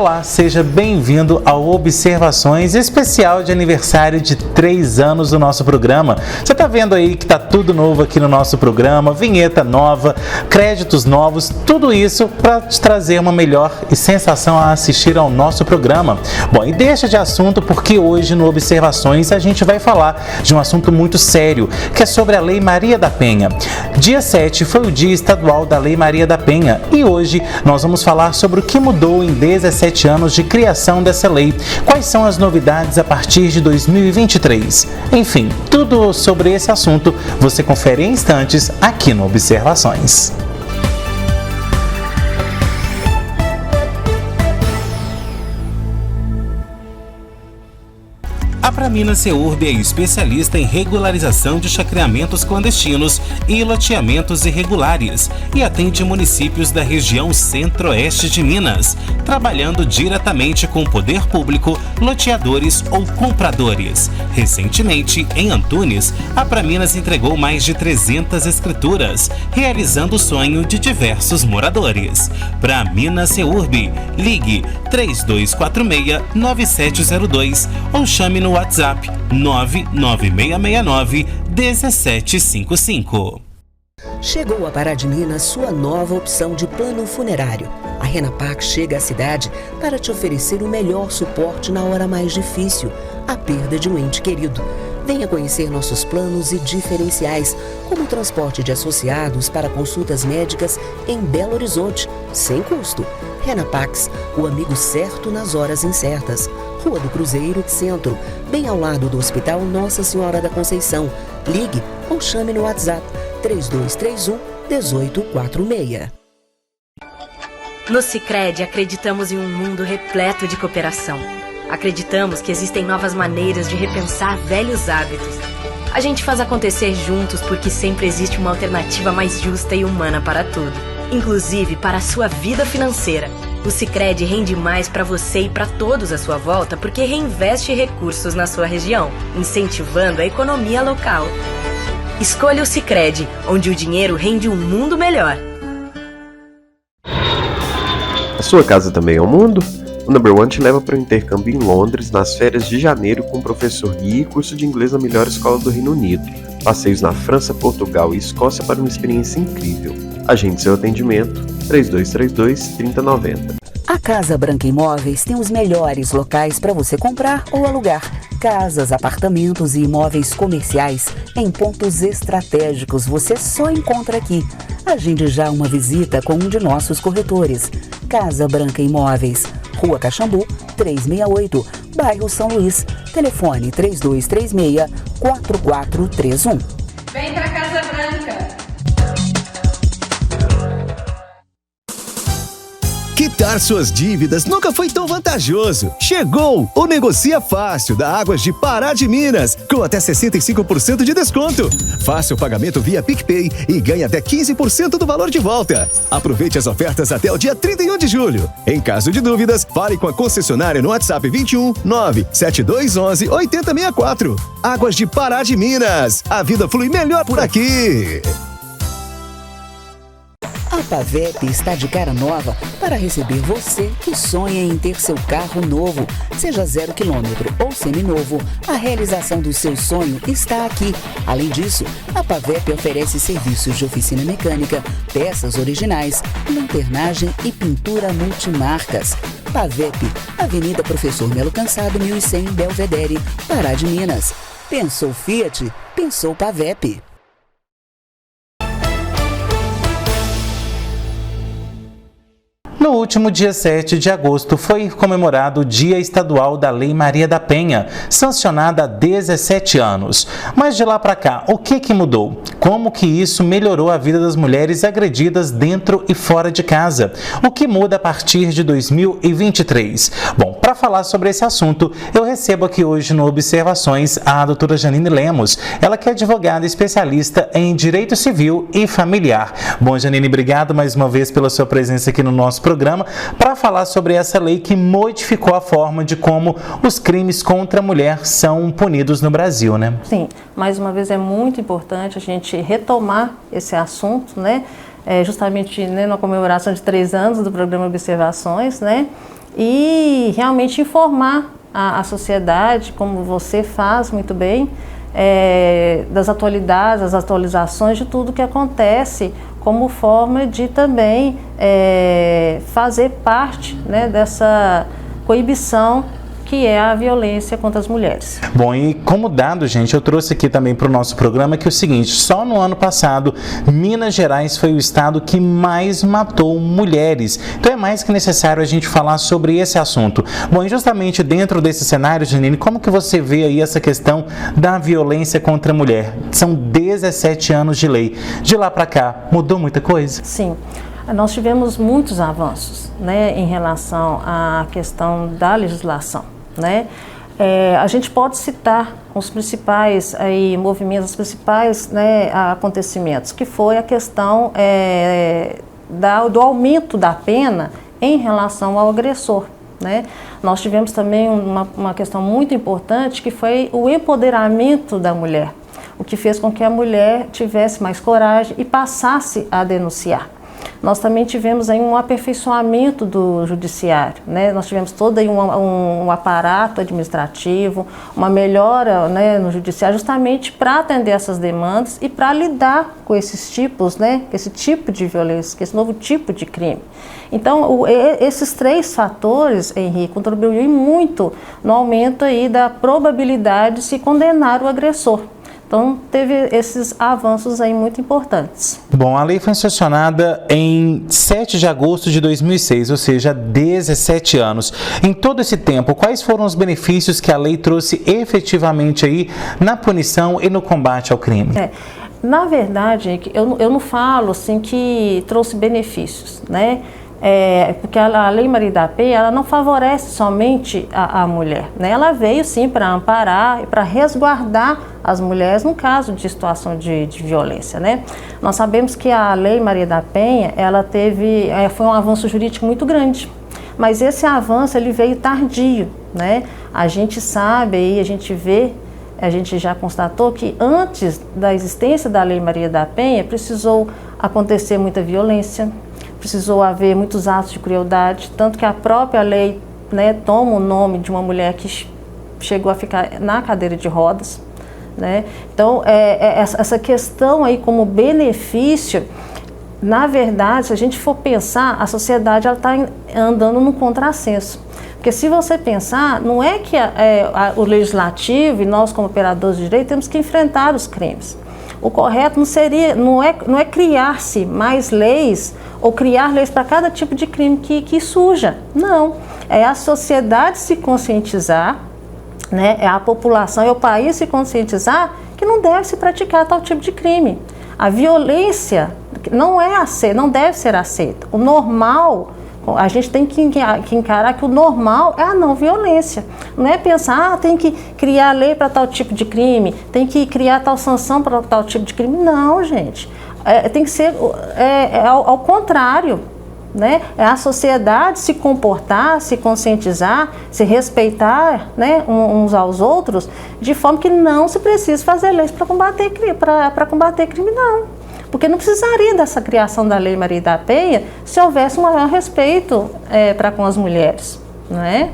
Olá, seja bem-vindo ao Observações especial de aniversário de 3 anos do nosso programa. Você está vendo aí que está tudo novo aqui no nosso programa, vinheta nova, créditos novos, tudo isso para te trazer uma melhor sensação a assistir ao nosso programa. Bom, e deixa de assunto porque hoje no Observações a gente vai falar de um assunto muito sério, que é sobre a Lei Maria da Penha. Dia 7 foi o Dia Estadual da Lei Maria da Penha e hoje nós vamos falar sobre o que mudou em 17 anos de criação dessa lei. Quais são as novidades a partir de 2023? Enfim, tudo sobre esse assunto você confere em instantes aqui no Observações. A Praminas Seurb é especialista em regularização de chacreamentos clandestinos e loteamentos irregulares e atende municípios da região centro-oeste de Minas, trabalhando diretamente com o poder público, loteadores ou compradores. Recentemente, em Antunes, a Praminas entregou mais de 300 escrituras, realizando o sonho de diversos moradores. Praminas Seurb, ligue 3246-9702 ou chame no WhatsApp 99669-1755. Chegou a Pará de Minas sua nova opção de plano funerário. A Renapac chega à cidade para te oferecer o melhor suporte na hora mais difícil, a perda de um ente querido. Venha conhecer nossos planos e diferenciais, como o transporte de associados para consultas médicas em Belo Horizonte, sem custo. Renapax, o amigo certo nas horas incertas. Rua do Cruzeiro, Centro, bem ao lado do Hospital Nossa Senhora da Conceição. Ligue ou chame no WhatsApp 3231-1846. No Sicredi acreditamos em um mundo repleto de cooperação. Acreditamos que existem novas maneiras de repensar velhos hábitos. A gente faz acontecer juntos porque sempre existe uma alternativa mais justa e humana para tudo, inclusive para a sua vida financeira. O Sicredi rende mais para você e para todos à sua volta porque reinveste recursos na sua região, incentivando a economia local. Escolha o Sicredi, onde o dinheiro rende um mundo melhor. A sua casa também é um mundo? O Number One te leva para o intercâmbio em Londres nas férias de janeiro com o professor Gui e curso de inglês na melhor escola do Reino Unido. Passeios na França, Portugal e Escócia para uma experiência incrível. Agende seu atendimento 3232-3090. A Casa Branca Imóveis tem os melhores locais para você comprar ou alugar. Casas, apartamentos e imóveis comerciais em pontos estratégicos você só encontra aqui. Agende já uma visita com um de nossos corretores. Casa Branca Imóveis, Rua Caxambu, 368, bairro São Luís. Telefone 3236-4431. Vem pra Casa Branca! Quitar suas dívidas nunca foi tão vantajoso. Chegou o Negocia Fácil da Águas de Pará de Minas, com até 65% de desconto. Faça o pagamento via PicPay e ganhe até 15% do valor de volta. Aproveite as ofertas até o dia 31 de julho. Em caso de dúvidas, fale com a concessionária no WhatsApp 21 97211 8064. Águas de Pará de Minas. A vida flui melhor por aqui. A Pavep está de cara nova para receber você que sonha em ter seu carro novo. Seja 0 km ou seminovo, a realização do seu sonho está aqui. Além disso, a Pavep oferece serviços de oficina mecânica, peças originais, lanternagem e pintura multimarcas. Pavep, Avenida Professor Melo Cansado, 1100, Belvedere, Pará de Minas. Pensou Fiat? Pensou Pavep. No último dia 7 de agosto foi comemorado o Dia Estadual da Lei Maria da Penha, sancionada há 17 anos. Mas de lá para cá, o que mudou? Como que isso melhorou a vida das mulheres agredidas dentro e fora de casa? O que muda a partir de 2023? Bom, para falar sobre esse assunto, eu recebo aqui hoje no Observações a doutora Janine Lemos, ela que é advogada especialista em Direito Civil e Familiar. Bom, Janine, obrigado mais uma vez pela sua presença aqui no nosso programa para falar sobre essa lei que modificou a forma de como os crimes contra a mulher são punidos no Brasil, né? Sim, mais uma vez é muito importante a gente retomar esse assunto, né? Justamente, né, na comemoração de 3 anos do programa Observações, né? e realmente informar a sociedade, como você faz muito bem, das atualidades, das atualizações de tudo que acontece, como forma de também fazer parte, né, dessa coibição que é a violência contra as mulheres. Bom, e como dado, gente, eu trouxe aqui também para o nosso programa que é o seguinte: só no ano passado, Minas Gerais foi o estado que mais matou mulheres. Então é mais que necessário a gente falar sobre esse assunto. Bom, e justamente dentro desse cenário, Janine, como que você vê aí essa questão da violência contra a mulher? São 17 anos de lei. De lá para cá, mudou muita coisa? Sim. Nós tivemos muitos avanços, né, em relação à questão da legislação, né? A gente pode citar os principais movimentos, os principais, né, acontecimentos, que foi a questão do aumento da pena em relação ao agressor, né? Nós tivemos também uma questão muito importante, que foi o empoderamento da mulher, o que fez com que a mulher tivesse mais coragem e passasse a denunciar. Nós também tivemos aí um aperfeiçoamento do judiciário, né? Nós tivemos todo aí um aparato administrativo, uma melhora, né, no judiciário, justamente para atender essas demandas e para lidar com esses tipos, né, esse tipo de violência, esse novo tipo de crime. Então, esses 3 fatores, Henrique, contribuem muito no aumento aí da probabilidade de se condenar o agressor. Então, teve esses avanços aí muito importantes. Bom, a lei foi sancionada em 7 de agosto de 2006, ou seja, 17 anos. Em todo esse tempo, quais foram os benefícios que a lei trouxe efetivamente aí na punição e no combate ao crime? Na verdade, eu não falo assim que trouxe benefícios, né? Porque a Lei Maria da Penha, ela não favorece somente a mulher, né? Ela veio sim para amparar e para resguardar as mulheres no caso de situação de violência, né? Nós sabemos que a Lei Maria da Penha, ela foi um avanço jurídico muito grande, mas esse avanço ele veio tardio, né? A gente sabe aí, a gente já constatou que antes da existência da Lei Maria da Penha precisou acontecer muita violência, precisou haver muitos atos de crueldade, tanto que a própria lei, né, toma o nome de uma mulher que chegou a ficar na cadeira de rodas, né? Então, essa questão aí como benefício, na verdade, se a gente for pensar, a sociedade está andando num contrassenso. Porque se você pensar, não é que o legislativo e nós como operadores de direito temos que enfrentar os crimes. O correto não é criar-se mais leis ou criar leis para cada tipo de crime que surja. Não. É a sociedade se conscientizar, né? É a população e o país se conscientizar que não deve se praticar tal tipo de crime. A violência não deve ser aceita. O normal, a gente tem que encarar que o normal é a não violência. Não é pensar, tem que criar lei para tal tipo de crime, tem que criar tal sanção para tal tipo de crime. Não, gente. Tem que ser ao contrário, né? É a sociedade se comportar, se conscientizar, se respeitar, né, uns aos outros, de forma que não se precisa fazer leis para combater crime, não. Porque não precisaria dessa criação da Lei Maria da Penha se houvesse um maior respeito para com as mulheres, não é?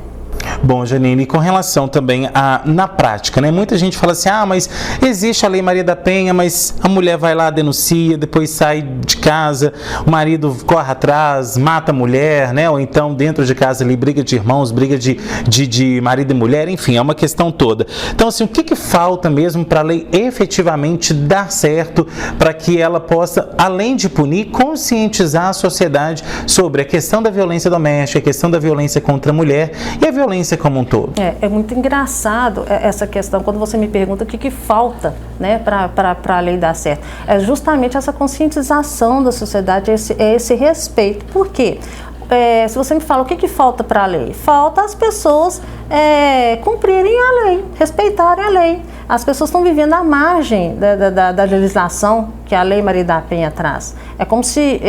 Bom, Janine, com relação também na prática, né? Muita gente fala assim, mas existe a Lei Maria da Penha, mas a mulher vai lá, denuncia, depois sai de casa, o marido corre atrás, mata a mulher, né? Ou então dentro de casa ali, briga de irmãos, briga de marido e mulher, enfim, é uma questão toda. Então, assim, o que falta mesmo para a lei efetivamente dar certo, para que ela possa, além de punir, conscientizar a sociedade sobre a questão da violência doméstica, a questão da violência contra a mulher e a violência como um todo? É muito engraçado essa questão, quando você me pergunta o que falta, né, para a lei dar certo. É justamente essa conscientização da sociedade, esse respeito. Por quê? Se você me fala o que falta para a lei, falta as pessoas cumprirem a lei, respeitarem a lei. As pessoas estão vivendo à margem da legislação que a Lei Maria da Penha traz. É como se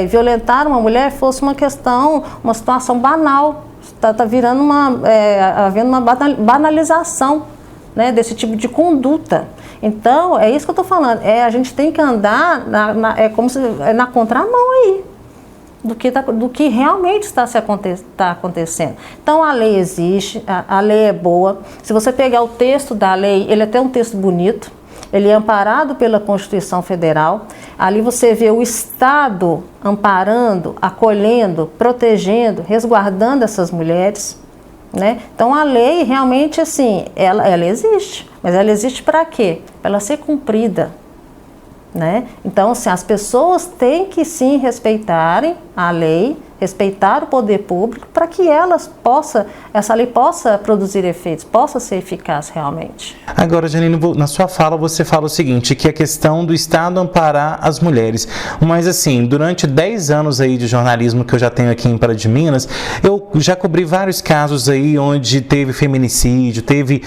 violentar uma mulher fosse uma situação banal. Está havendo uma banalização, né, desse tipo de conduta. Então, é isso que eu estou falando. A gente tem que andar na contramão aí. do que realmente está acontecendo. Então a lei existe, a lei é boa. Se você pegar o texto da lei, ele é até um texto bonito, ele é amparado pela Constituição Federal. Ali você vê o Estado amparando, acolhendo, protegendo, resguardando essas mulheres, né? Então a lei realmente assim, ela existe, mas ela existe para quê? Para ela ser cumprida, né? Então assim, as pessoas têm que sim respeitarem a lei, respeitar o poder público para que essa lei possa produzir efeitos, possa ser eficaz realmente. Agora, Janine, na sua fala você fala o seguinte, que a questão do Estado amparar as mulheres, mas assim, durante 10 anos aí de jornalismo que eu já tenho aqui em Pará de Minas, eu já cobri vários casos aí onde teve feminicídio, teve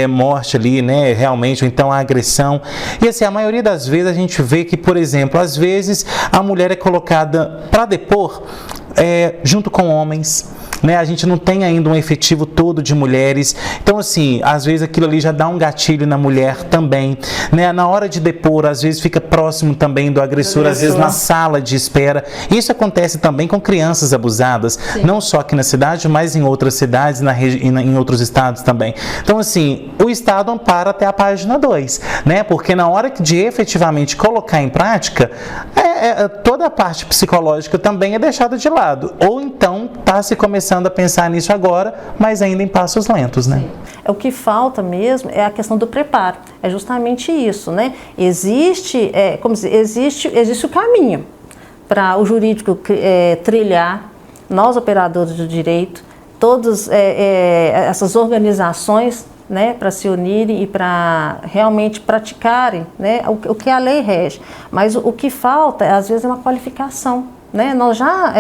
morte ali, né, realmente, ou então a agressão, e assim, a maioria das vezes a gente vê que, por exemplo, às vezes a mulher é colocada para depor junto com homens, né? A gente não tem ainda um efetivo todo de mulheres, então assim, às vezes aquilo ali já dá um gatilho na mulher também, né? Na hora de depor, às vezes fica próximo também do agressor, às vezes na sala de espera. Isso acontece também com crianças abusadas, sim, não só aqui na cidade, mas em outras cidades, em outros estados também. Então assim, o Estado ampara até a página 2, né? Porque na hora de efetivamente colocar em prática, toda a parte psicológica também é deixada de lado, ou então está se começando a pensar nisso agora, mas ainda em passos lentos, né? Sim. O que falta mesmo é a questão do preparo, é justamente isso, né? Existe o caminho para o jurídico trilhar, nós operadores do direito, todas essas organizações, né, para se unirem e para realmente praticarem, né, o que a lei rege. Mas o que falta, às vezes, é uma qualificação. Né? Nós já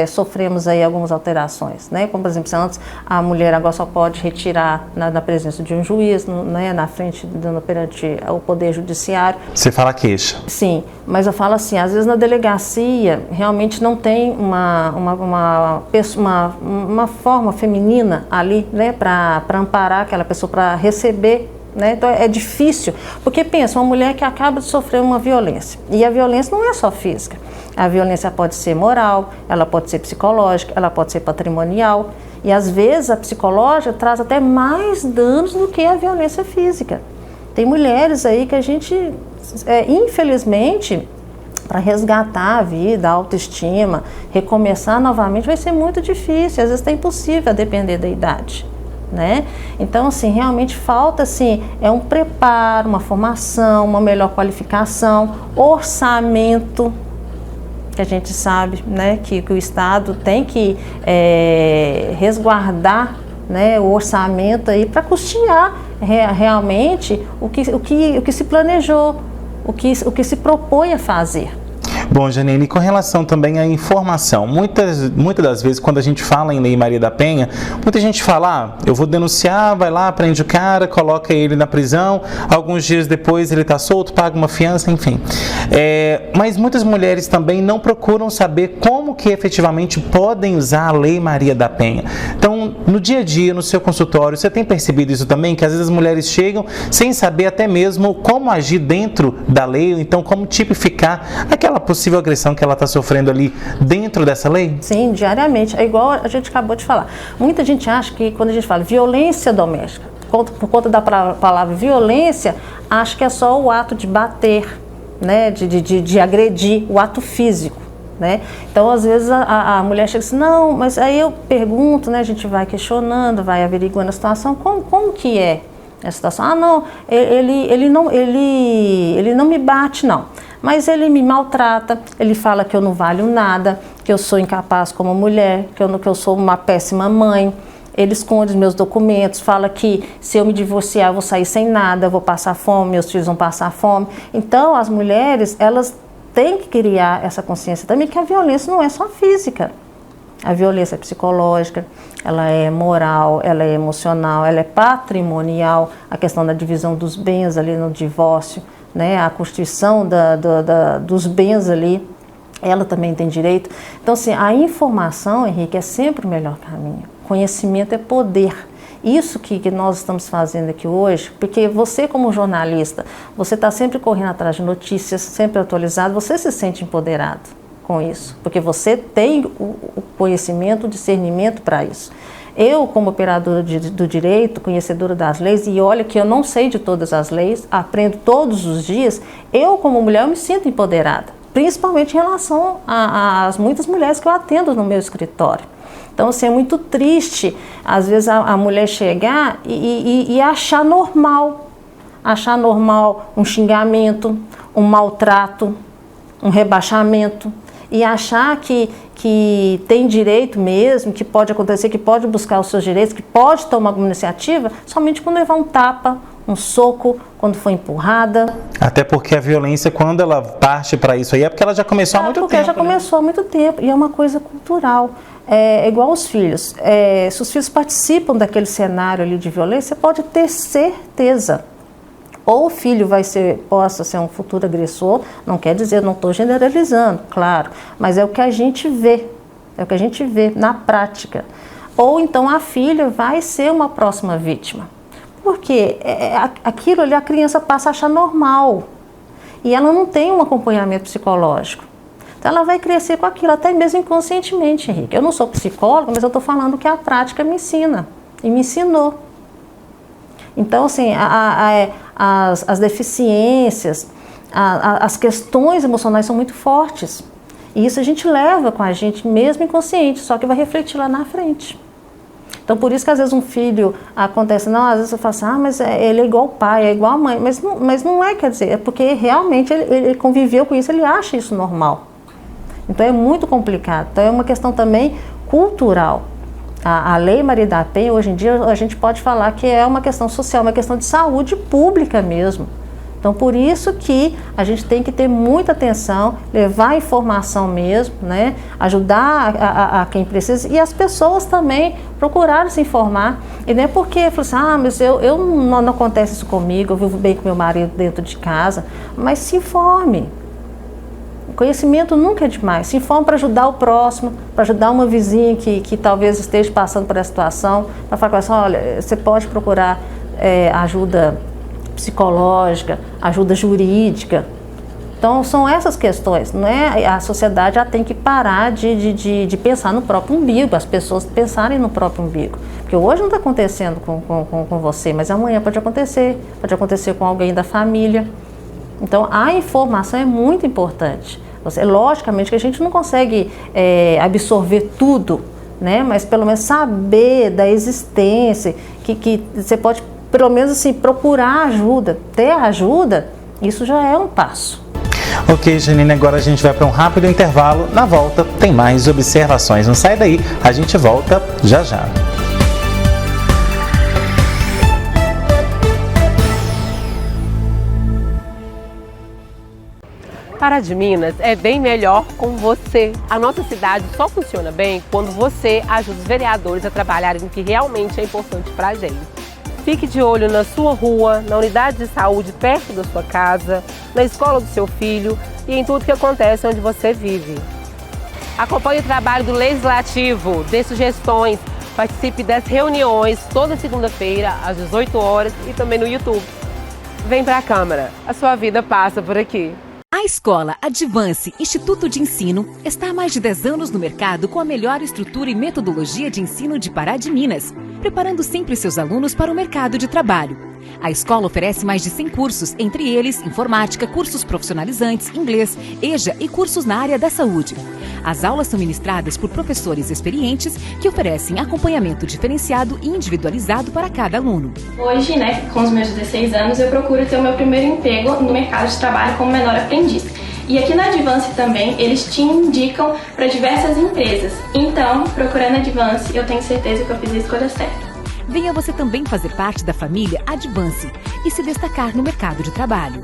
sofremos aí algumas alterações, né? Como por exemplo, se antes a mulher agora só pode retirar na presença de um juiz, né? Na frente, perante o Poder Judiciário. Você fala queixa? Sim, mas eu falo assim, às vezes na delegacia realmente não tem uma forma feminina ali, né? Para amparar aquela pessoa, para receber. Né? Então é difícil, porque pensa, uma mulher que acaba de sofrer uma violência, e a violência não é só física, a violência pode ser moral, ela pode ser psicológica, ela pode ser patrimonial, e às vezes a psicológica traz até mais danos do que a violência física. Tem mulheres aí que a gente, infelizmente, para resgatar a vida, a autoestima, recomeçar novamente vai ser muito difícil, às vezes é impossível a depender da idade. Né? Então, assim, realmente falta assim, um preparo, uma formação, uma melhor qualificação, orçamento, que a gente sabe, né, que o Estado tem que resguardar, né, o orçamento aí para custear realmente o que se planejou, o que se propõe a fazer. Bom, Janine, com relação também à informação, muitas das vezes quando a gente fala em Lei Maria da Penha, muita gente fala, eu vou denunciar, vai lá, prende o cara, coloca ele na prisão, alguns dias depois ele está solto, paga uma fiança, enfim. Mas muitas mulheres também não procuram saber como que efetivamente podem usar a Lei Maria da Penha. Então, no dia a dia, no seu consultório, você tem percebido isso também? Que às vezes as mulheres chegam sem saber até mesmo como agir dentro da lei, ou então como tipificar aquela possível agressão que ela está sofrendo ali dentro dessa lei? Sim, diariamente. É igual a gente acabou de falar. Muita gente acha que quando a gente fala violência doméstica, por conta da palavra violência, acha que é só o ato de bater, né, de agredir, o ato físico. Né? Então, às vezes, a mulher chega assim, não, mas aí eu pergunto, né, a gente vai questionando, vai averiguando a situação, como que é a situação? Ah, não, ele não me bate, não. Mas ele me maltrata, ele fala que eu não valho nada, que eu sou incapaz como mulher, que eu sou uma péssima mãe. Ele esconde os meus documentos, fala que se eu me divorciar eu vou sair sem nada, eu vou passar fome, meus filhos vão passar fome. Então, as mulheres, elas têm que criar essa consciência também que a violência não é só física. A violência é psicológica, ela é moral, ela é emocional, ela é patrimonial, a questão da divisão dos bens ali no divórcio, né, a constituição dos bens ali, ela também tem direito. Então, assim, a informação, Henrique, é sempre o melhor caminho. Conhecimento é poder. Isso que nós estamos fazendo aqui hoje, porque você como jornalista, você está sempre correndo atrás de notícias, sempre atualizado, você se sente empoderado com isso, porque você tem o conhecimento, o discernimento para isso. Eu, como operadora do direito, conhecedora das leis, e olha que eu não sei de todas as leis, aprendo todos os dias, eu, como mulher, eu me sinto empoderada, principalmente em relação às muitas mulheres que eu atendo no meu escritório. Então, assim, é muito triste, às vezes, a mulher chegar e achar normal um xingamento, um maltrato, um rebaixamento, e achar que tem direito mesmo, que pode acontecer, que pode buscar os seus direitos, que pode tomar alguma iniciativa, somente quando levar um tapa, um soco, quando for empurrada. Até porque a violência, quando ela parte para isso aí, é porque ela já começou há muito tempo. Porque já começou há muito tempo, e é uma coisa cultural. É igual os filhos. Se os filhos participam daquele cenário ali de violência, você pode ter certeza. Ou o filho possa ser um futuro agressor, não quer dizer, não estou generalizando, claro, mas é o que a gente vê, na prática. Ou então a filha vai ser uma próxima vítima, porque aquilo ali a criança passa a achar normal, e ela não tem um acompanhamento psicológico. Então ela vai crescer com aquilo, até mesmo inconscientemente, Henrique. Eu não sou psicóloga, mas eu estou falando que a prática me ensina, e me ensinou. Então, assim, as deficiências, as questões emocionais são muito fortes. E isso a gente leva com a gente, mesmo inconsciente, só que vai refletir lá na frente. Então, por isso que às vezes um filho acontece, às vezes eu falo assim, mas ele é igual o pai, é igual a mãe. Mas não é, quer dizer, é porque realmente ele conviveu com isso, ele acha isso normal. Então, é muito complicado. Então, é uma questão também cultural. A Lei Maria da Penha, hoje em dia, a gente pode falar que é uma questão social, uma questão de saúde pública mesmo. Então, por isso que a gente tem que ter muita atenção, levar informação mesmo, né? Ajudar a quem precisa, e as pessoas também procurarem se informar. E não é porque, mas não acontece isso comigo, eu vivo bem com meu marido dentro de casa, mas se informe. O conhecimento nunca é demais. Se informe para ajudar o próximo, para ajudar uma vizinha que talvez esteja passando por essa situação, para falar com ela, olha, você pode procurar ajuda psicológica, ajuda jurídica. Então, são essas questões, não é? A sociedade já tem que parar de pensar no próprio umbigo, as pessoas pensarem no próprio umbigo. Porque hoje não está acontecendo com você, mas amanhã pode acontecer com alguém da família. Então, a informação é muito importante. Logicamente que a gente não consegue absorver tudo, né? Mas pelo menos saber da existência, que você pode, pelo menos assim, procurar ajuda, ter ajuda, isso já é um passo. Ok, Janine, agora a gente vai para um rápido intervalo. Na volta tem mais observações. Não sai daí, a gente volta já já. Pará de Minas é bem melhor com você. A nossa cidade só funciona bem quando você ajuda os vereadores a trabalharem no que realmente é importante para a gente. Fique de olho na sua rua, na unidade de saúde perto da sua casa, na escola do seu filho e em tudo que acontece onde você vive. Acompanhe o trabalho do Legislativo, dê sugestões, participe das reuniões toda segunda-feira às 18 horas e também no YouTube. Vem para a Câmara, a sua vida passa por aqui. A escola Advance Instituto de Ensino está há mais de 10 anos no mercado com a melhor estrutura e metodologia de ensino de Pará de Minas, preparando sempre seus alunos para o mercado de trabalho. A escola oferece mais de 100 cursos, entre eles informática, cursos profissionalizantes, inglês, EJA e cursos na área da saúde. As aulas são ministradas por professores experientes que oferecem acompanhamento diferenciado e individualizado para cada aluno. Hoje, com os meus 16 anos, eu procuro ter o meu primeiro emprego no mercado de trabalho como menor aprendiz. E aqui na Advance também, eles te indicam para diversas empresas. Então, procurando a Advance, eu tenho certeza que eu fiz a escolha certa. Venha você também fazer parte da família Advance e se destacar no mercado de trabalho.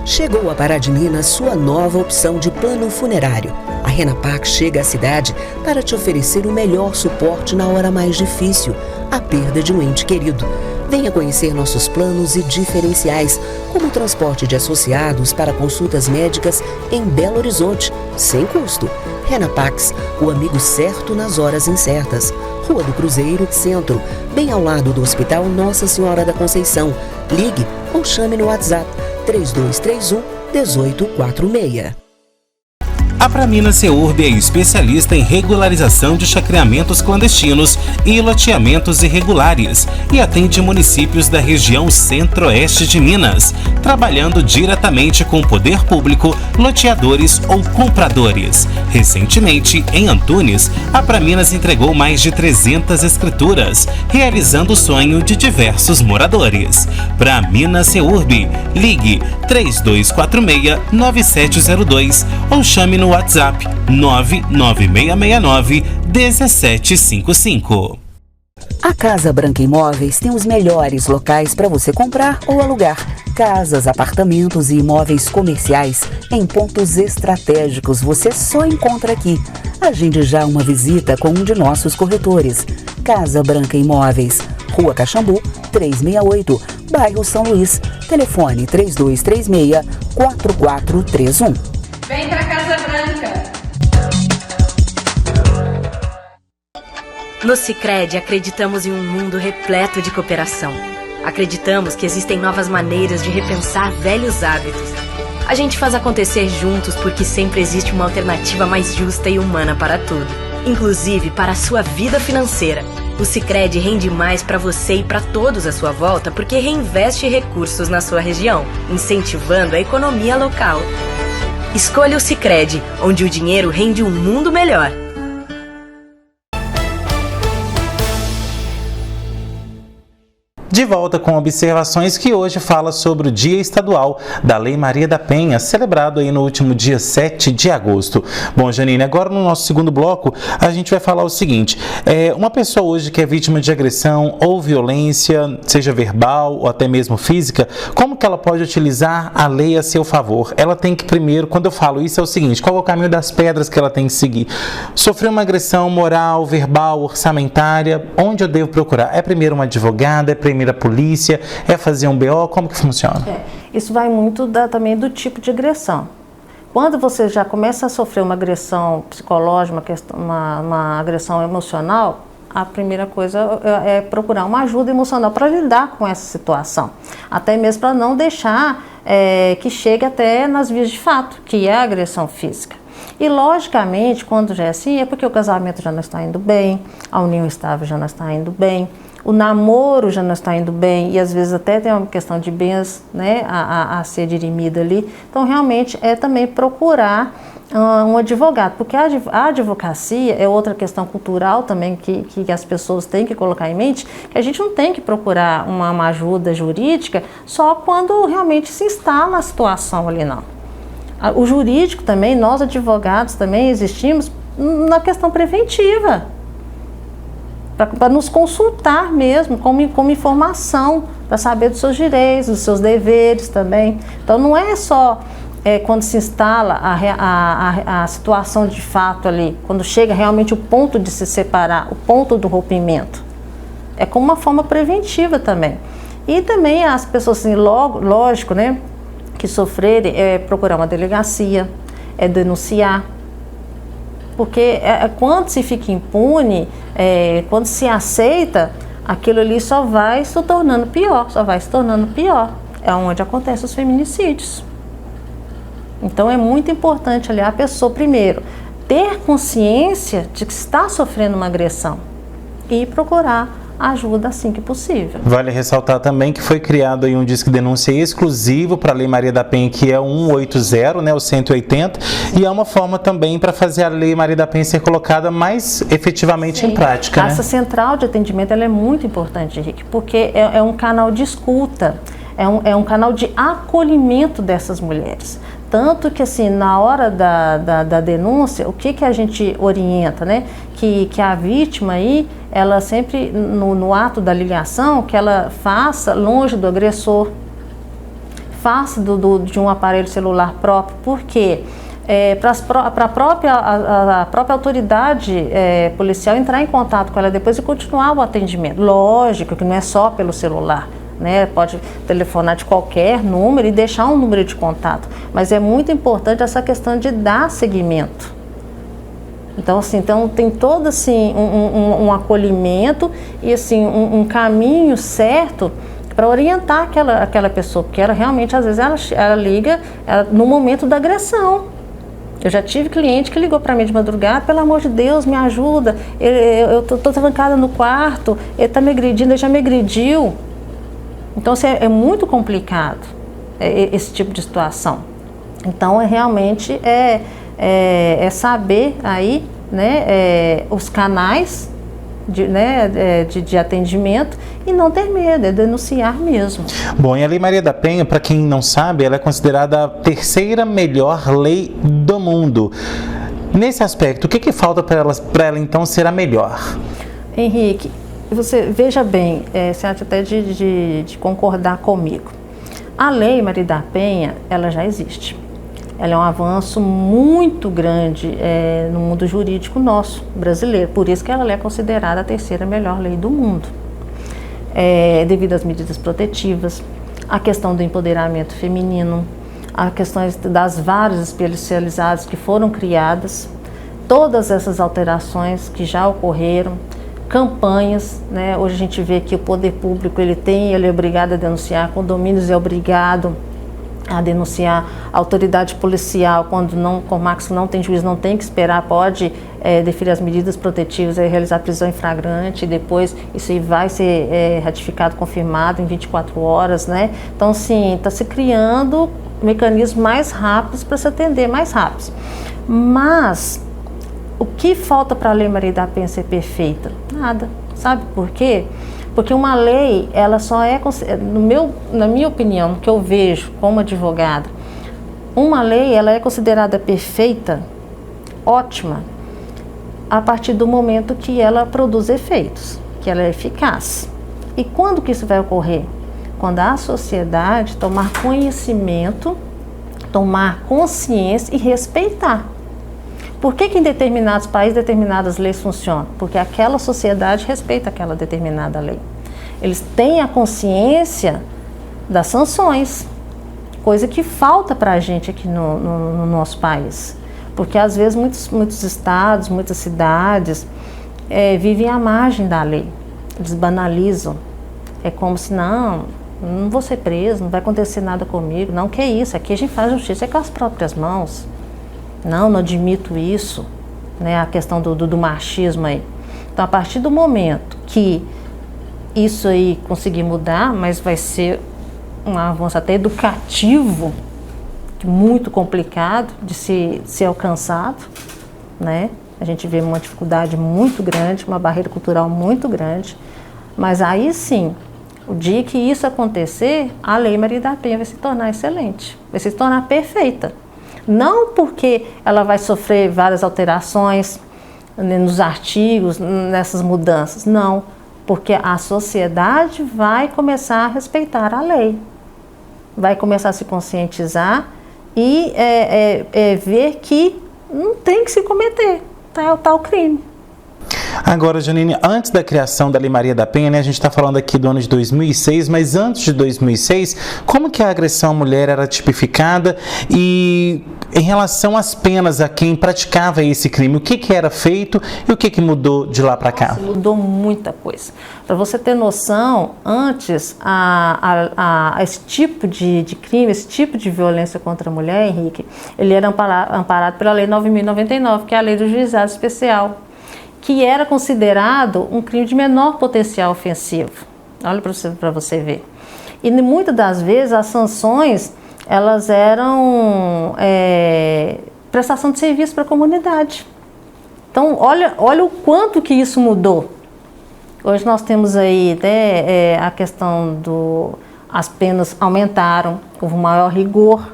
Chegou a Pará de Minas sua nova opção de plano funerário. A Renapac chega à cidade para te oferecer o melhor suporte na hora mais difícil, a perda de um ente querido. Venha conhecer nossos planos e diferenciais, como o transporte de associados para consultas médicas em Belo Horizonte, sem custo. Renapax, o amigo certo nas horas incertas. Rua do Cruzeiro, Centro, bem ao lado do Hospital Nossa Senhora da Conceição. Ligue ou chame no WhatsApp 3231-1846. A Praminas Seurb é especialista em regularização de chacreamentos clandestinos e loteamentos irregulares e atende municípios da região centro-oeste de Minas, trabalhando diretamente com o poder público, loteadores ou compradores. Recentemente, em Antunes, a Praminas entregou mais de 300 escrituras, realizando o sonho de diversos moradores. Praminas Seurb, ligue 3246-9702 ou chame no WhatsApp 99669-1755. A Casa Branca Imóveis tem os melhores locais para você comprar ou alugar. Casas, apartamentos e imóveis comerciais em pontos estratégicos você só encontra aqui. Agende já uma visita com um de nossos corretores. Casa Branca Imóveis, Rua Caxambu, 368, bairro São Luís. Telefone 3236-4431. Vem pra Casa Branca! No Sicredi, acreditamos em um mundo repleto de cooperação. Acreditamos que existem novas maneiras de repensar velhos hábitos. A gente faz acontecer juntos porque sempre existe uma alternativa mais justa e humana para tudo, inclusive para a sua vida financeira. O Sicredi rende mais para você e para todos à sua volta porque reinveste recursos na sua região, incentivando a economia local. Escolha o Sicredi, onde o dinheiro rende um mundo melhor. De volta com observações que hoje fala sobre o Dia Estadual da Lei Maria da Penha, celebrado aí no último dia 7 de agosto. Bom, Janine, agora no nosso segundo bloco a gente vai falar o seguinte, uma pessoa hoje que é vítima de agressão ou violência, seja verbal ou até mesmo física, como que ela pode utilizar a lei a seu favor? Ela tem que primeiro, quando eu falo isso, é o seguinte, qual é o caminho das pedras que ela tem que seguir? Sofreu uma agressão moral, verbal, orçamentária, onde eu devo procurar? É primeiro uma advogada, é primeiro a polícia, é fazer um BO, como que funciona? Isso vai muito também do tipo de agressão. Quando você já começa a sofrer uma agressão psicológica, uma agressão emocional, a primeira coisa é procurar uma ajuda emocional para lidar com essa situação. Até mesmo para não deixar que chegue até nas vias de fato, que é a agressão física. E, logicamente, quando já é assim, é porque o casamento já não está indo bem, a união estável já não está indo bem, o namoro já não está indo bem e às vezes até tem uma questão de bens, né, a ser dirimida ali. Então, realmente, é também procurar um advogado, porque a advocacia é outra questão cultural também que as pessoas têm que colocar em mente, que a gente não tem que procurar uma ajuda jurídica só quando realmente se instala a situação ali, não. O jurídico também, nós advogados também existimos na questão preventiva, para nos consultar mesmo como informação, para saber dos seus direitos, dos seus deveres também. Então não é só quando se instala a situação de fato ali, quando chega realmente o ponto de se separar, o ponto do rompimento. É como uma forma preventiva também. E também as pessoas, assim, lógico, né, que sofrerem, procurar uma delegacia, denunciar. Porque quando se fica impune, quando se aceita, aquilo ali só vai se tornando pior, É onde acontecem os feminicídios. Então é muito importante ali a pessoa, primeiro, ter consciência de que está sofrendo uma agressão e procurar ajuda assim que possível. Vale ressaltar também que foi criado aí um disque denúncia exclusivo para a Lei Maria da Penha, que é o 180, né, o 180, e é uma forma também para fazer a Lei Maria da Penha ser colocada mais efetivamente em prática. Essa central de atendimento ela é muito importante, Henrique, porque é um canal de escuta, é um canal de acolhimento dessas mulheres. Tanto que, assim, na hora da denúncia, o que a gente orienta, né? Que a vítima aí, ela sempre, no ato da ligação, que ela faça longe do agressor, faça de um aparelho celular próprio, porque para a própria autoridade policial entrar em contato com ela depois e continuar o atendimento. Lógico que não é só pelo celular. Né, pode telefonar de qualquer número e deixar um número de contato, mas é muito importante essa questão de dar seguimento. Então, assim, tem todo assim, um acolhimento e assim, um caminho certo para orientar aquela pessoa, porque ela realmente, às vezes, ela liga no momento da agressão. Eu já tive cliente que ligou para mim de madrugada, pelo amor de Deus, me ajuda, eu tô trancada no quarto, ele está me agredindo, ele já me agrediu. Então, assim, é muito complicado esse tipo de situação. Então, realmente saber aí, né, os canais de atendimento e não ter medo, é denunciar mesmo. Bom, e a Lei Maria da Penha, para quem não sabe, ela é considerada a terceira melhor lei do mundo. Nesse aspecto, o que falta para ela então ser a melhor? Henrique, você veja bem, você acha até de concordar comigo. A Lei Maria da Penha, ela já existe. Ela é um avanço muito grande no mundo jurídico nosso, brasileiro. Por isso que ela é considerada a terceira melhor lei do mundo. Devido às medidas protetivas, a questão do empoderamento feminino, a questões das varas especializadas que foram criadas, todas essas alterações que já ocorreram, campanhas, né? Hoje a gente vê que o poder público ele é obrigado a denunciar, condomínios é obrigado a denunciar, a autoridade policial, quando não tem juiz, não tem que esperar, pode deferir as medidas protetivas, realizar prisão em flagrante, e depois isso aí vai ser ratificado, confirmado em 24 horas, né? Então, assim, está se criando mecanismos mais rápidos para se atender mais rápidos. Mas o que falta para a Lei Maria da Penha ser perfeita? Nada. Sabe por quê? Porque uma lei, ela só na minha opinião, que eu vejo como advogada, uma lei ela é considerada perfeita, ótima, a partir do momento que ela produz efeitos, que ela é eficaz. E quando que isso vai ocorrer? Quando a sociedade tomar conhecimento, tomar consciência e respeitar. Por que em determinados países determinadas leis funcionam? Porque aquela sociedade respeita aquela determinada lei. Eles têm a consciência das sanções, coisa que falta para a gente aqui no nosso país. Porque às vezes muitos estados, muitas cidades vivem à margem da lei. Eles banalizam. É como se não vou ser preso, não vai acontecer nada comigo. Não, que isso, aqui a gente faz justiça com as próprias mãos. Não admito isso, né? A questão do machismo aí. Então, a partir do momento que isso aí conseguir mudar, mas vai ser um avanço até educativo, muito complicado de ser alcançado, né? A gente vê uma dificuldade muito grande, uma barreira cultural muito grande, mas aí sim, o dia que isso acontecer, a Lei Maria da Penha vai se tornar excelente, vai se tornar perfeita. Não porque ela vai sofrer várias alterações nos artigos, nessas mudanças, não, porque a sociedade vai começar a respeitar a lei, vai começar a se conscientizar e ver que não tem que se cometer tal crime. Agora, Janine, antes da criação da Lei Maria da Penha, né, a gente está falando aqui do ano de 2006, mas antes de 2006, como que a agressão à mulher era tipificada e em relação às penas a quem praticava esse crime, o que era feito e o que mudou de lá para cá? Mudou muita coisa. Para você ter noção, antes esse tipo de crime, esse tipo de violência contra a mulher, Henrique, ele era amparado pela Lei 9.099, que é a Lei do Juizado Especial, que era considerado um crime de menor potencial ofensivo. Olha para você ver. E muitas das vezes as sanções, elas eram prestação de serviço para a comunidade. Então, olha o quanto que isso mudou. Hoje nós temos aí a questão as penas aumentaram, houve um maior rigor,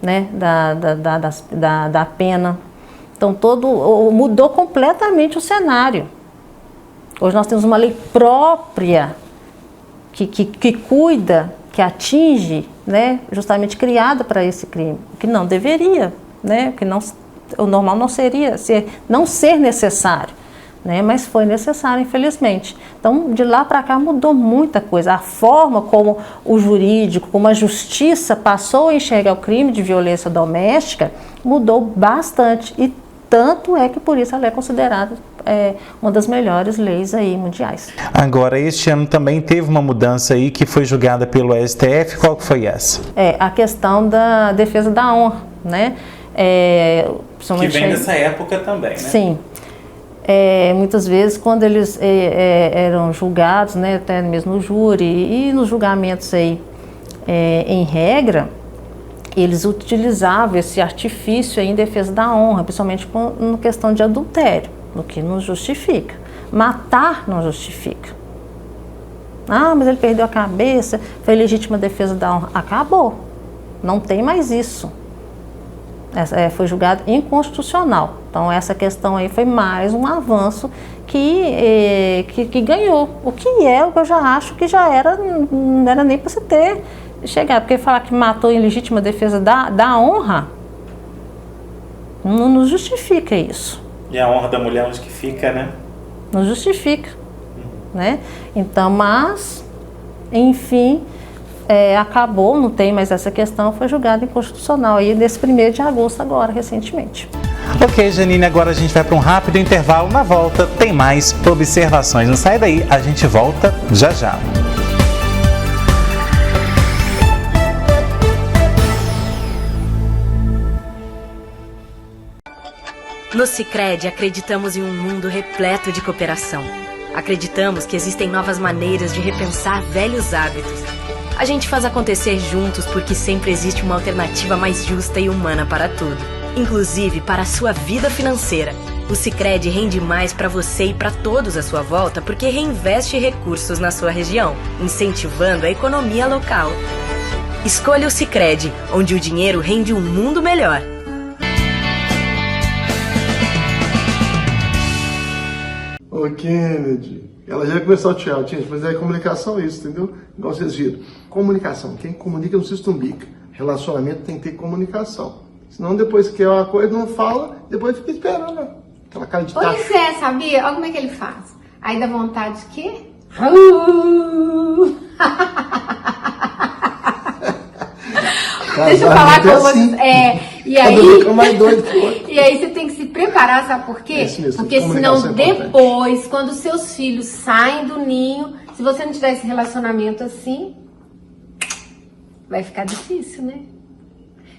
né, da pena. Então, mudou completamente o cenário. Hoje nós temos uma lei própria que cuida, que atinge, né, justamente criada para esse crime, que não deveria, né, que o normal não seria não ser necessário, né, mas foi necessário, infelizmente. Então, de lá para cá mudou muita coisa. A forma como o jurídico, como a justiça passou a enxergar o crime de violência doméstica mudou bastante e tanto é que por isso ela é considerada uma das melhores leis aí mundiais. Agora, este ano também teve uma mudança aí que foi julgada pelo STF. Qual que foi essa? A questão da defesa da honra, né? Que vem dessa época também, né? Sim. Muitas vezes, quando eles eram julgados, né, até mesmo no júri e nos julgamentos aí, em regra, eles utilizavam esse artifício aí em defesa da honra, principalmente na questão de adultério, o que não justifica. Matar não justifica. Mas ele perdeu a cabeça, foi legítima defesa da honra. Acabou. Não tem mais isso. Foi julgado inconstitucional. Então, essa questão aí foi mais um avanço que ganhou. O que eu já acho que já era, não era nem para se ter chegado. Porque falar que matou em legítima defesa da honra, não justifica isso. E a honra da mulher onde que fica, né? Não justifica. Né? Então, mas, enfim... acabou, não tem mais essa questão, foi julgado inconstitucional aí nesse 1º de agosto agora, recentemente. Ok, Janine, agora a gente vai para um rápido intervalo. Na volta tem mais observações. Não sai daí, a gente volta já já. No Sicredi, acreditamos em um mundo repleto de cooperação. Acreditamos que existem novas maneiras de repensar velhos hábitos. A gente faz acontecer juntos porque sempre existe uma alternativa mais justa e humana para tudo, inclusive para a sua vida financeira. O Sicredi rende mais para você e para todos à sua volta porque reinveste recursos na sua região, incentivando a economia local. Escolha o Sicredi, onde o dinheiro rende um mundo melhor. Ô, Kennedy, ela já começou a tchau, gente, mas é comunicação isso, entendeu? Igual vocês viram. Comunicação, quem comunica não se estumbica. Relacionamento tem que ter comunicação. Senão depois que é uma coisa, não fala, depois fica esperando, né? Aquela cara de tacho. Pois é, sabia? Olha como é que ele faz. Aí dá vontade de quê? Deixa eu falar com assim. vocês. E aí, mais doido e aí você tem que se preparar, sabe por quê? Porque senão depois, quando seus filhos saem do ninho, se você não tiver esse relacionamento assim, vai ficar difícil, né?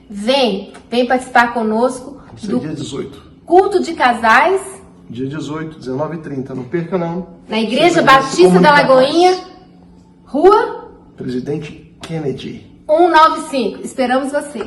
Vem participar conosco do dia 18. Culto de casais. Dia 18, 19h30, não perca não. Na Igreja Batista da Lagoinha, Rua Presidente Kennedy 195. Esperamos você.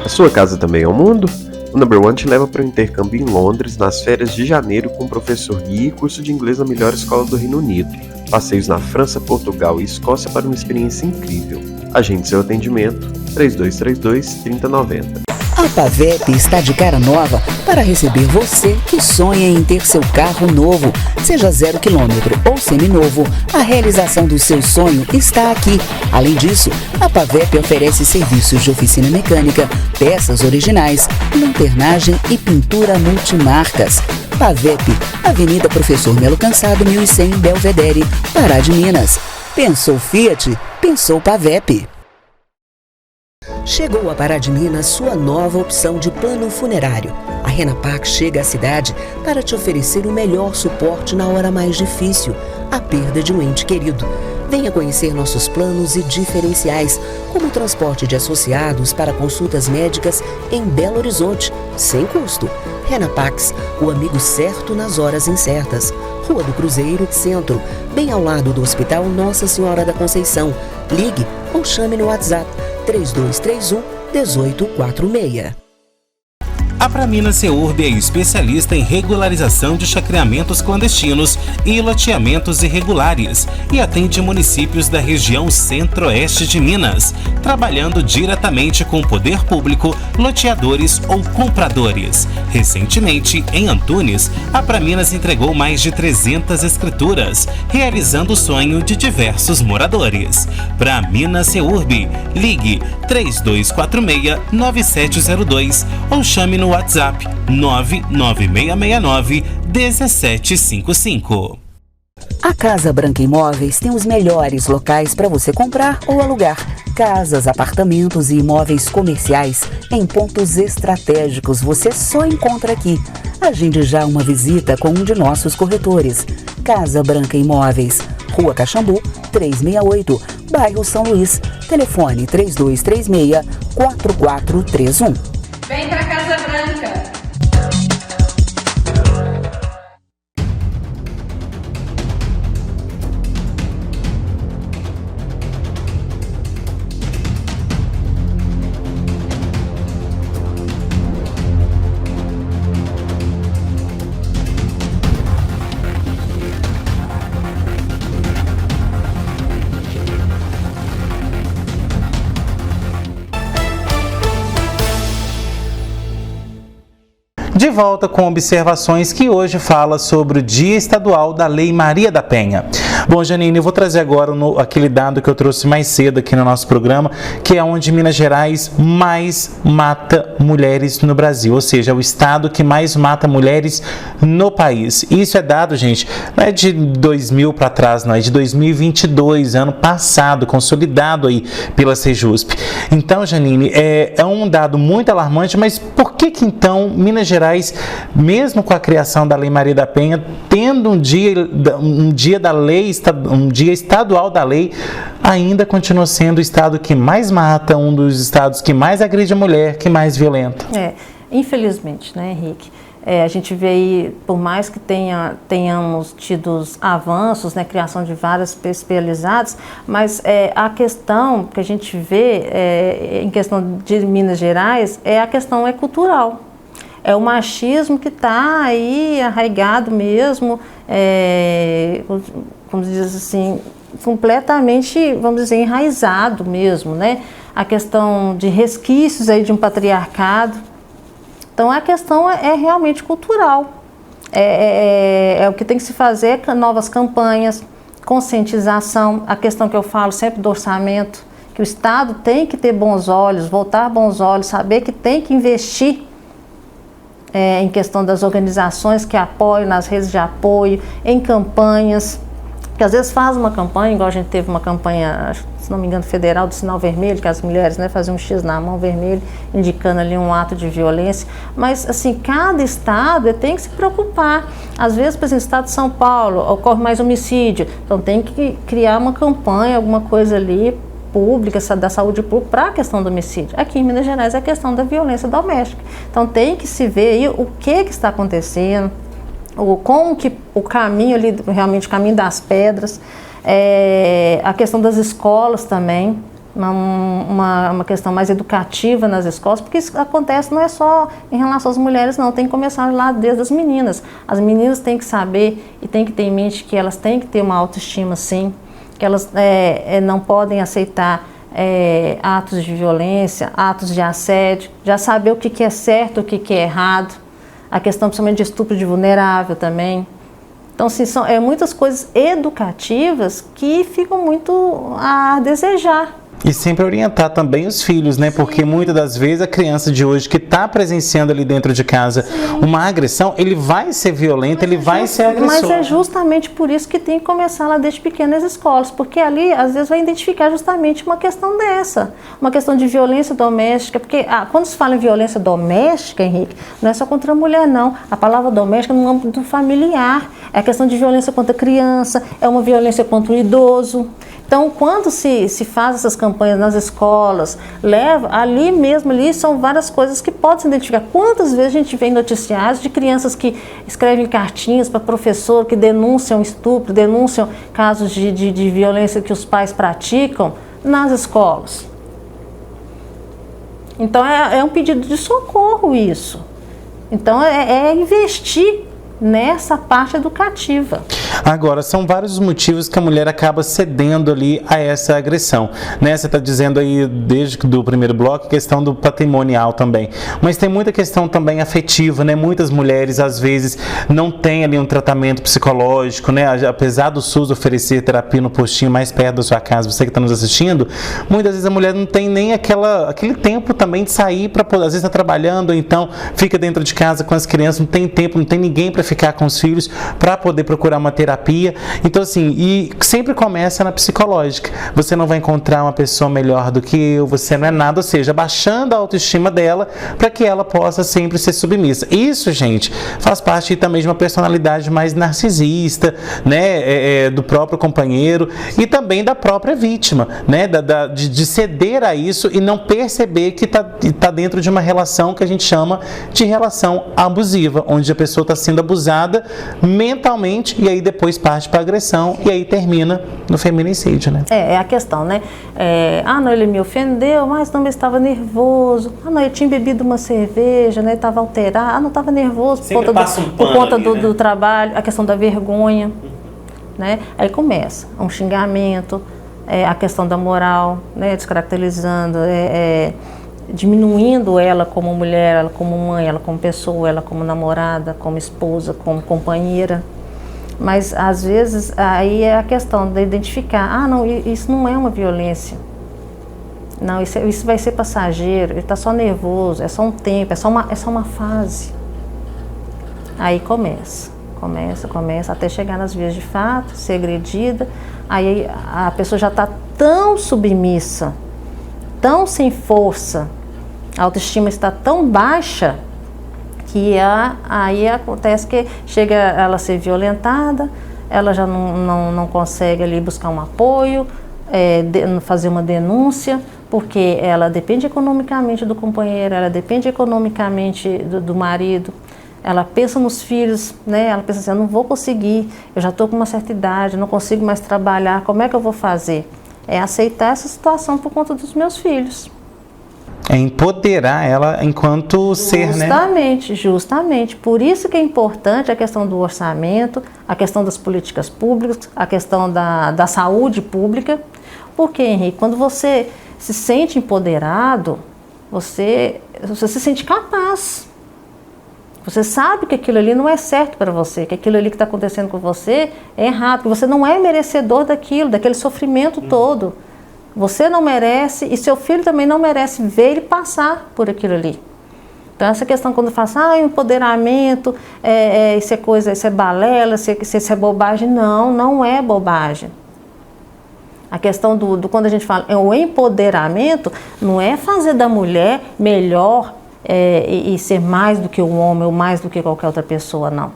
A sua casa também é o mundo? O Number One te leva para o intercâmbio em Londres nas férias de janeiro com o professor guia e curso de inglês na melhor escola do Reino Unido. Passeios na França, Portugal e Escócia para uma experiência incrível. Agende seu atendimento 3232-3090. A Pavep está de cara nova para receber você que sonha em ter seu carro novo. Seja 0 km ou seminovo, a realização do seu sonho está aqui. Além disso, a Pavep oferece serviços de oficina mecânica, peças originais, lanternagem e pintura multimarcas. Pavep, Avenida Professor Melo Cansado, 1100, Belvedere, Pará de Minas. Pensou Fiat? Pensou Pavep. Chegou a Pará de Minas sua nova opção de plano funerário. A Renapac chega à cidade para te oferecer o melhor suporte na hora mais difícil, a perda de um ente querido. Venha conhecer nossos planos e diferenciais, como o transporte de associados para consultas médicas em Belo Horizonte, sem custo. Renapax, o amigo certo nas horas incertas. Rua do Cruzeiro, Centro, bem ao lado do Hospital Nossa Senhora da Conceição. Ligue ou chame no WhatsApp 3231-1846. A Praminas Seurb é especialista em regularização de chacreamentos clandestinos e loteamentos irregulares e atende municípios da região centro-oeste de Minas, trabalhando diretamente com o poder público, loteadores ou compradores. Recentemente, em Antunes, a Praminas entregou mais de 300 escrituras, realizando o sonho de diversos moradores. Praminas Seurb, ligue 3246-9702 ou chame no WhatsApp 99669-1755. A Casa Branca Imóveis tem os melhores locais para você comprar ou alugar. Casas, apartamentos e imóveis comerciais em pontos estratégicos você só encontra aqui. Agende já uma visita com um de nossos corretores. Casa Branca Imóveis, Rua Caxambu, 368, bairro São Luís. Telefone 3236-4431. Vem pra Casa Branca! De volta com observações que hoje fala sobre o Dia Estadual da Lei Maria da Penha. Bom, Janine, eu vou trazer agora aquele dado que eu trouxe mais cedo aqui no nosso programa, que é onde Minas Gerais mais mata mulheres no Brasil, ou seja, é o estado que mais mata mulheres no país. Isso é dado, gente, não é de 2000 para trás, não, é de 2022, ano passado, consolidado aí pela Sejusp. Então, Janine, é um dado muito alarmante, mas por que então Minas Gerais, mesmo com a criação da Lei Maria da Penha, tendo um dia da lei, um dia estadual da lei, ainda continua sendo o estado que mais mata, um dos estados que mais agride a mulher, que mais violenta? Infelizmente, né, Henrique? A gente vê aí, por mais que tenhamos tido avanços, né, criação de várias especializadas, mas a questão que a gente vê em questão de Minas Gerais a questão cultural. É o machismo que está aí arraigado mesmo, como diz assim, completamente, vamos dizer, enraizado mesmo, né? A questão de resquícios aí de um patriarcado. Então a questão é realmente cultural. É o que tem que se fazer, novas campanhas, conscientização, a questão que eu falo sempre do orçamento, que o Estado tem que ter bons olhos, voltar bons olhos, saber que tem que investir em questão das organizações que apoiam, nas redes de apoio, em campanhas, que às vezes faz uma campanha, igual a gente teve uma campanha, se não me engano, federal do sinal vermelho, que as mulheres, né, faziam um X na mão vermelho, indicando ali um ato de violência, mas assim, cada estado tem que se preocupar. Às vezes, por exemplo, no estado de São Paulo, ocorre mais homicídio, então tem que criar uma campanha, alguma coisa ali, pública, da saúde pública, para a questão do homicídio. Aqui em Minas Gerais é a questão da violência doméstica. Então tem que se ver aí o que está acontecendo, como que o caminho ali, realmente o caminho das pedras, a questão das escolas também, uma questão mais educativa nas escolas, porque isso acontece não é só em relação às mulheres, não, tem que começar lá desde as meninas. As meninas têm que saber e têm que ter em mente que elas têm que ter uma autoestima, sim, que elas não podem aceitar atos de violência, atos de assédio, já saber o que é certo, o que é errado, a questão principalmente de estupro de vulnerável também. Então, assim, são muitas coisas educativas que ficam muito a desejar. E sempre orientar também os filhos, né? Sim. Porque muitas das vezes a criança de hoje que está presenciando ali dentro de casa uma agressão, ele vai ser violento, ele vai ser agressor. Mas é justamente por isso que tem que começar lá desde pequenas escolas, porque ali às vezes vai identificar justamente uma questão dessa, uma questão de violência doméstica, porque quando se fala em violência doméstica, Henrique, não é só contra a mulher, não. A palavra doméstica no âmbito familiar, é a questão de violência contra a criança, é uma violência contra o idoso. Então, quando se faz essas campanhas nas escolas, ali mesmo, são várias coisas que podem se identificar. Quantas vezes a gente vê em noticiários de crianças que escrevem cartinhas para professor, que denunciam estupro, denunciam casos de violência que os pais praticam nas escolas. Então, é um pedido de socorro isso. Então, é investir nessa parte educativa. Agora, são vários os motivos que a mulher acaba cedendo ali a essa agressão, né? Você está dizendo aí, desde do primeiro bloco, questão do patrimonial também, mas tem muita questão também afetiva, né? Muitas mulheres, às vezes, não têm ali um tratamento psicológico, né? Apesar do SUS oferecer terapia no postinho mais perto da sua casa, você que está nos assistindo, muitas vezes a mulher não tem nem aquele tempo também de sair para poder, às vezes está trabalhando, ou então fica dentro de casa com as crianças, não tem tempo, não tem ninguém para ficar com os filhos, para poder procurar uma terapia. Então, assim, e sempre começa na psicológica. Você não vai encontrar uma pessoa melhor do que eu, você não é nada, ou seja, baixando a autoestima dela para que ela possa sempre ser submissa. Isso, gente, faz parte também de uma personalidade mais narcisista, né, do próprio companheiro e também da própria vítima, né, de ceder a isso e não perceber que está dentro de uma relação que a gente chama de relação abusiva, onde a pessoa está sendo abusada mentalmente e aí depois parte para agressão e aí termina no feminicídio, né? É a questão, né? Não, ele me ofendeu, mas não, ele estava nervoso. Não, ele tinha bebido uma cerveja, né? Estava alterado. Não, estava nervoso por conta do trabalho, a questão da vergonha, né? Aí começa um xingamento, a questão da moral, né? Descaracterizando, diminuindo ela como mulher, ela como mãe, ela como pessoa, ela como namorada, como esposa, como companheira. Mas, às vezes, aí é a questão de identificar, não, isso não é uma violência. Não, isso vai ser passageiro, ele está só nervoso, é só um tempo, é só uma fase. Aí começa, até chegar nas vias de fato, ser agredida. Aí a pessoa já está tão submissa, tão sem força, a autoestima está tão baixa, que aí acontece que chega ela a ser violentada, ela já não consegue ali buscar um apoio, fazer uma denúncia, porque ela depende economicamente do companheiro, ela depende economicamente do marido, ela pensa nos filhos, né? Ela pensa assim, eu não vou conseguir, eu já estou com uma certa idade, não consigo mais trabalhar, como é que eu vou fazer? É aceitar essa situação por conta dos meus filhos. É empoderar ela enquanto ser, né? Justamente. Por isso que é importante a questão do orçamento, a questão das políticas públicas, a questão da saúde pública. Porque, Henrique, quando você se sente empoderado, você se sente capaz. Você sabe que aquilo ali não é certo para você, que aquilo ali que está acontecendo com você é errado, que você não é merecedor daquele sofrimento todo. Você não merece e seu filho também não merece ver ele passar por aquilo ali. Então essa questão quando fala empoderamento, isso é balela, isso é bobagem. Não é bobagem. A questão do quando a gente fala o empoderamento, não é fazer da mulher melhor e ser mais do que um homem ou mais do que qualquer outra pessoa, não.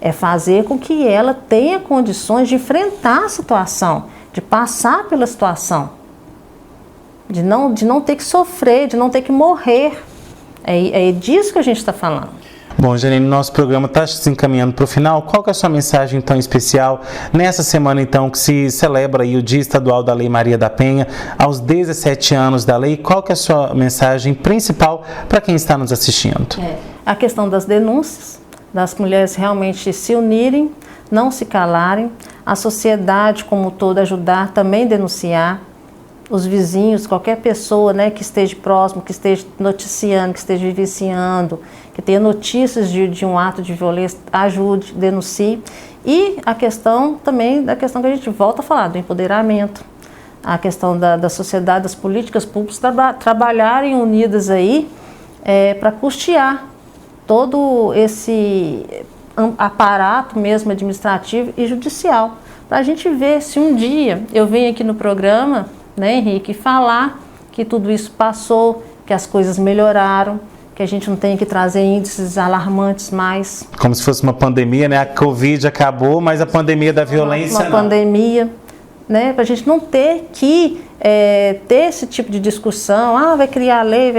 É fazer com que ela tenha condições de enfrentar a situação, de passar pela situação. De não ter que sofrer, de não ter que morrer. É disso que a gente está falando. Bom, Janine, nosso programa está se encaminhando para o final. Qual que é a sua mensagem tão especial nessa semana, então, que se celebra aí o Dia Estadual da Lei Maria da Penha, aos 17 anos da lei? Qual que é a sua mensagem principal para quem está nos assistindo? A questão das denúncias, das mulheres realmente se unirem, não se calarem, a sociedade como um todo ajudar, também denunciar, os vizinhos, qualquer pessoa, né, que esteja próximo, que esteja noticiando, que esteja vivenciando, que tenha notícias de um ato de violência, ajude, denuncie. E a questão também, da questão que a gente volta a falar, do empoderamento, a questão da sociedade, das políticas públicas trabalharem unidas aí para custear todo esse aparato mesmo administrativo e judicial, para a gente ver se um dia eu venho aqui no programa, né, Henrique, falar que tudo isso passou, que as coisas melhoraram, que a gente não tem que trazer índices alarmantes mais. Como se fosse uma pandemia, né? A Covid acabou, mas a pandemia da violência não. Uma pandemia, né? Para a gente não ter que ter esse tipo de discussão, vai criar lei,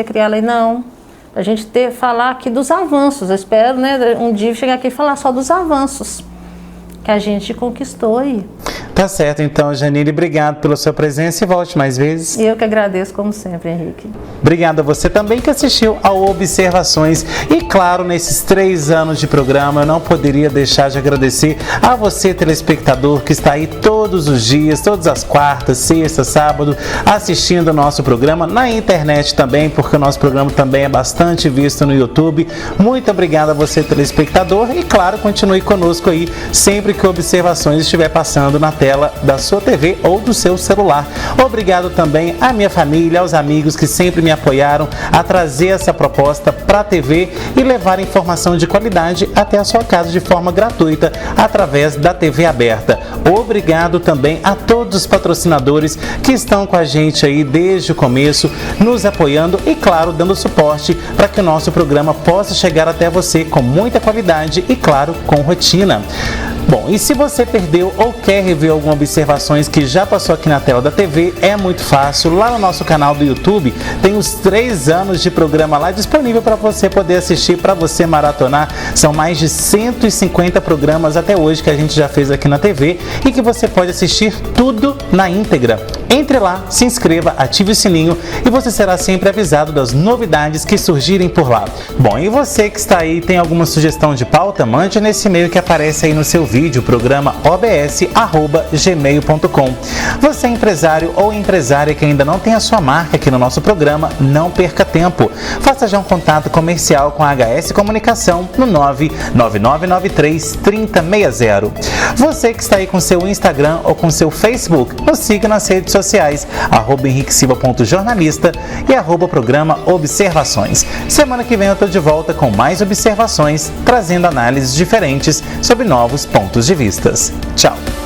não. Para a gente falar aqui dos avanços. Eu espero, né, um dia chegar aqui e falar só dos avanços que a gente conquistou aí. Tá certo, então, Janine, obrigado pela sua presença e volte mais vezes. Eu que agradeço, como sempre, Henrique. Obrigado a você também que assistiu ao Observações. E, claro, nesses 3 anos de programa, eu não poderia deixar de agradecer a você, telespectador, que está aí todos os dias, todas as quartas, sextas, sábado, assistindo o nosso programa na internet também, porque o nosso programa também é bastante visto no YouTube. Muito obrigado a você, telespectador. E, claro, continue conosco aí, sempre que Observações estiver passando na tela da sua TV ou do seu celular. Obrigado também à minha família, aos amigos que sempre me apoiaram a trazer essa proposta para a TV e levar informação de qualidade até a sua casa de forma gratuita através da TV aberta. Obrigado também a todos os patrocinadores que estão com a gente aí desde o começo, nos apoiando e, claro, dando suporte para que o nosso programa possa chegar até você com muita qualidade e, claro, com rotina. Bom, e se você perdeu ou quer rever algumas observações que já passou aqui na tela da TV, é muito fácil. Lá no nosso canal do YouTube tem os 3 anos de programa lá disponível para você poder assistir, para você maratonar. São mais de 150 programas até hoje que a gente já fez aqui na TV e que você pode assistir tudo na íntegra. Entre lá, se inscreva, ative o sininho e você será sempre avisado das novidades que surgirem por lá. Bom, e você que está aí, tem alguma sugestão de pauta? Mande nesse e-mail que aparece aí no seu vídeo, programa obs@gmail.com. Você é empresário ou empresária que ainda não tem a sua marca aqui no nosso programa, não perca tempo. Faça já um contato comercial com a HS Comunicação no 999933060. Você que está aí com seu Instagram ou com seu Facebook, nos siga nas redes sociais, @henriquesilva.jornalista e @programa Observações. Semana que vem eu estou de volta com mais observações, trazendo análises diferentes sobre novos pontos de vistas. Tchau!